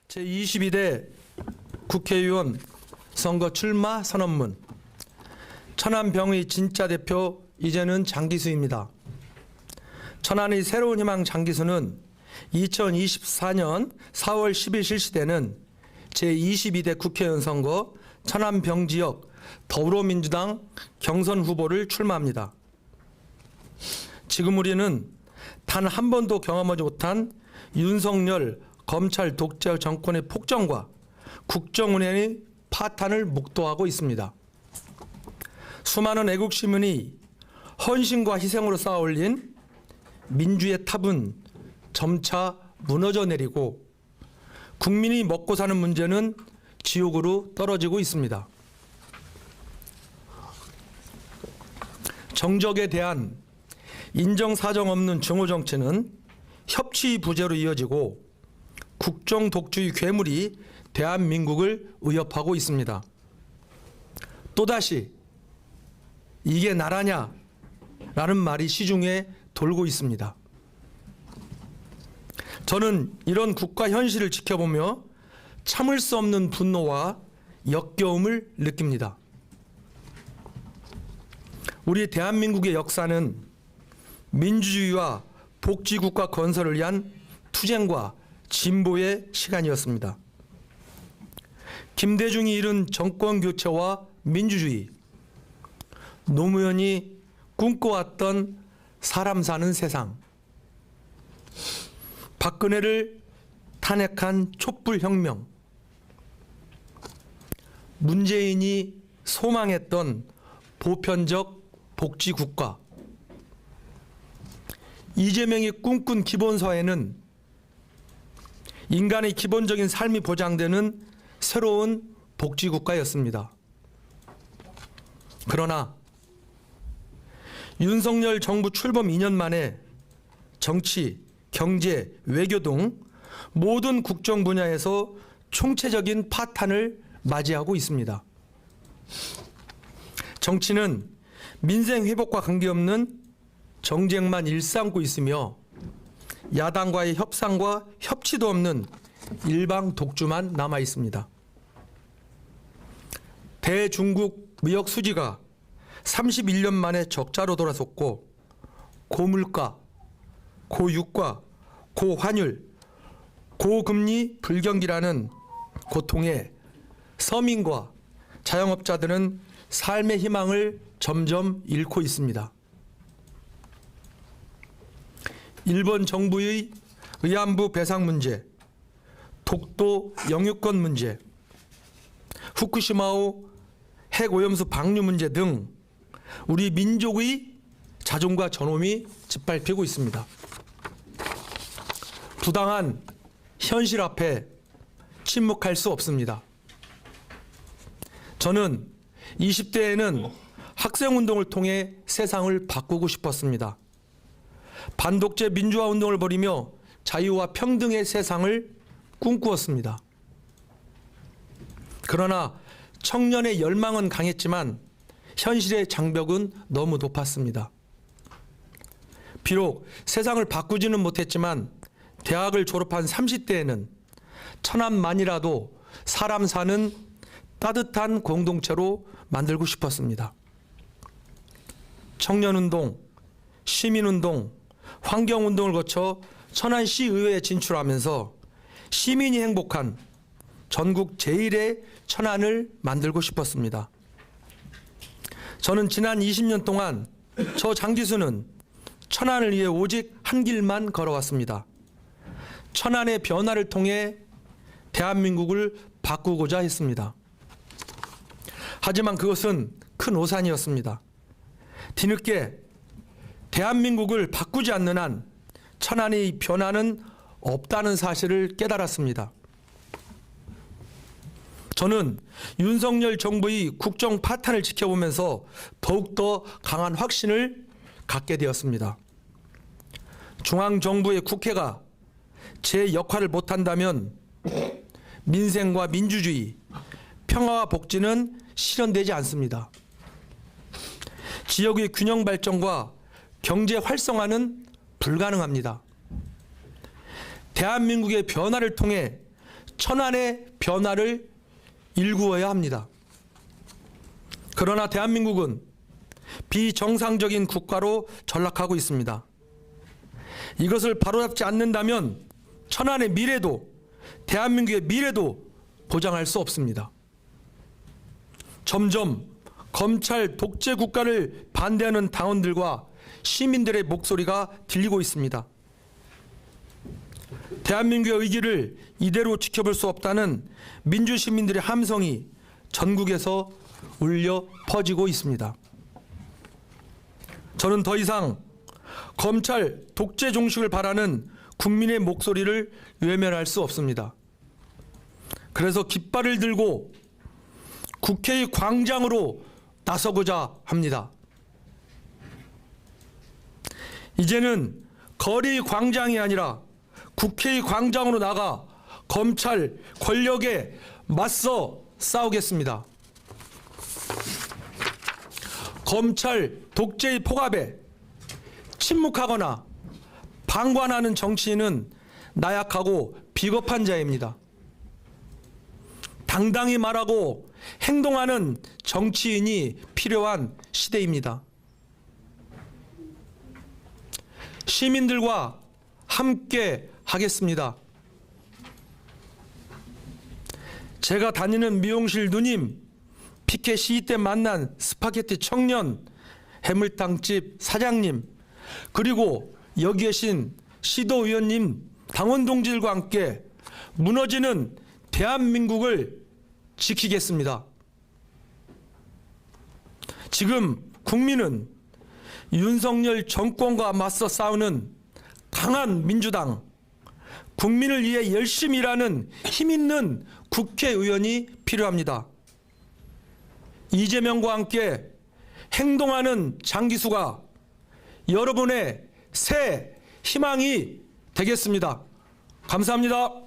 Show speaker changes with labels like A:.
A: 제22대 국회의원 선거 출마 선언문. 천안병의 진짜 대표 이제는 장기수입니다. 천안의 새로운 희망 장기수는 2024년 4월 10일 실시되는 제22대 국회의원 선거 천안병 지역 더불어민주당 경선 후보를 출마합니다. 지금 우리는 단 한 번도 경험하지 못한 윤석열 검찰 독재 정권의 폭정과 국정운영의 파탄을 목도하고 있습니다. 수많은 애국 시민이 헌신과 희생으로 쌓아올린 민주의 탑은 점차 무너져 내리고 국민이 먹고 사는 문제는 지옥으로 떨어지고 있습니다. 정적에 대한 인정사정 없는 증오정치는 협치 부재로 이어지고 국정 독주의 괴물이 대한민국을 위협하고 있습니다. 또다시 이게 나라냐? 라는 말이 시중에 돌고 있습니다. 저는 이런 국가 현실을 지켜보며 참을 수 없는 분노와 역겨움을 느낍니다. 우리 대한민국의 역사는 민주주의와 복지국가 건설을 위한 투쟁과 진보의 시간이었습니다. 김대중이 이룬 정권교체와 민주주의, 노무현이 꿈꿔왔던 사람 사는 세상, 박근혜를 탄핵한 촛불혁명, 문재인이 소망했던 보편적 복지국가, 이재명이 꿈꾼 기본사회는 인간의 기본적인 삶이 보장되는 새로운 복지국가였습니다. 그러나 윤석열 정부 출범 2년 만에 정치, 경제, 외교 등 모든 국정 분야에서 총체적인 파탄을 맞이하고 있습니다. 정치는 민생 회복과 관계없는 정쟁만 일삼고 있으며 야당과의 협상과 협치도 없는 일방 독주만 남아 있습니다. 대중국 무역 수지가 31년 만에 적자로 돌아섰고 고물가, 고유가, 고환율, 고금리 불경기라는 고통에 서민과 자영업자들은 삶의 희망을 점점 잃고 있습니다. 일본 정부의 위안부 배상 문제, 독도 영유권 문제, 후쿠시마호 핵오염수 방류 문제 등 우리 민족의 자존과 존엄이 짓밟히고 있습니다. 부당한 현실 앞에 침묵할 수 없습니다. 저는 20대에는 학생운동을 통해 세상을 바꾸고 싶었습니다. 반독재 민주화 운동을 벌이며 자유와 평등의 세상을 꿈꾸었습니다. 그러나 청년의 열망은 강했지만 현실의 장벽은 너무 높았습니다. 비록 세상을 바꾸지는 못했지만 대학을 졸업한 30대에는 천안만이라도 사람 사는 따뜻한 공동체로 만들고 싶었습니다. 청년운동, 시민운동, 환경운동을 거쳐 천안시 의회에 진출하면서 시민이 행복한 전국 제1의 천안을 만들고 싶었습니다. 저는 지난 20년 동안 저 장기수는 천안을 위해 오직 한 길만 걸어왔습니다. 천안의 변화를 통해 대한민국을 바꾸고자 했습니다. 하지만 그것은 큰 오산이었습니다. 뒤늦게 대한민국을 바꾸지 않는 한 천안의 변화는 없다는 사실을 깨달았습니다. 저는 윤석열 정부의 국정 파탄을 지켜보면서 더욱더 강한 확신을 갖게 되었습니다. 중앙정부의 국회가 제 역할을 못한다면 민생과 민주주의, 평화와 복지는 실현되지 않습니다. 지역의 균형 발전과 경제 활성화는 불가능합니다. 대한민국의 변화를 통해 천안의 변화를 일구어야 합니다. 그러나 대한민국은 비정상적인 국가로 전락하고 있습니다. 이것을 바로잡지 않는다면 천안의 미래도 대한민국의 미래도 보장할 수 없습니다. 점점 검찰 독재 국가를 반대하는 당원들과 시민들의 목소리가 들리고 있습니다. 대한민국의 의기를 이대로 지켜볼 수 없다는 민주시민들의 함성이 전국에서 울려 퍼지고 있습니다. 저는 더 이상 검찰 독재 종식을 바라는 국민의 목소리를 외면할 수 없습니다. 그래서 깃발을 들고 국회의 광장으로 나서고자 합니다. 이제는 거리 광장이 아니라 국회의 광장으로 나가 검찰 권력에 맞서 싸우겠습니다. 검찰 독재의 폭압에 침묵하거나 방관하는 정치인은 나약하고 비겁한 자입니다. 당당히 말하고 행동하는 정치인이 필요한 시대입니다. 시민들과 함께 하겠습니다. 제가 다니는 미용실 누님, 피켓 시위 때 만난 스파게티 청년, 해물탕집 사장님, 그리고 여기 계신 시도의원님, 당원 동지들과 함께 무너지는 대한민국을 지키겠습니다. 지금 국민은 윤석열 정권과 맞서 싸우는 강한 민주당, 국민을 위해 열심히 일하는 힘있는 국회의원이 필요합니다. 이재명과 함께 행동하는 장기수가 여러분의 새 희망이 되겠습니다. 감사합니다.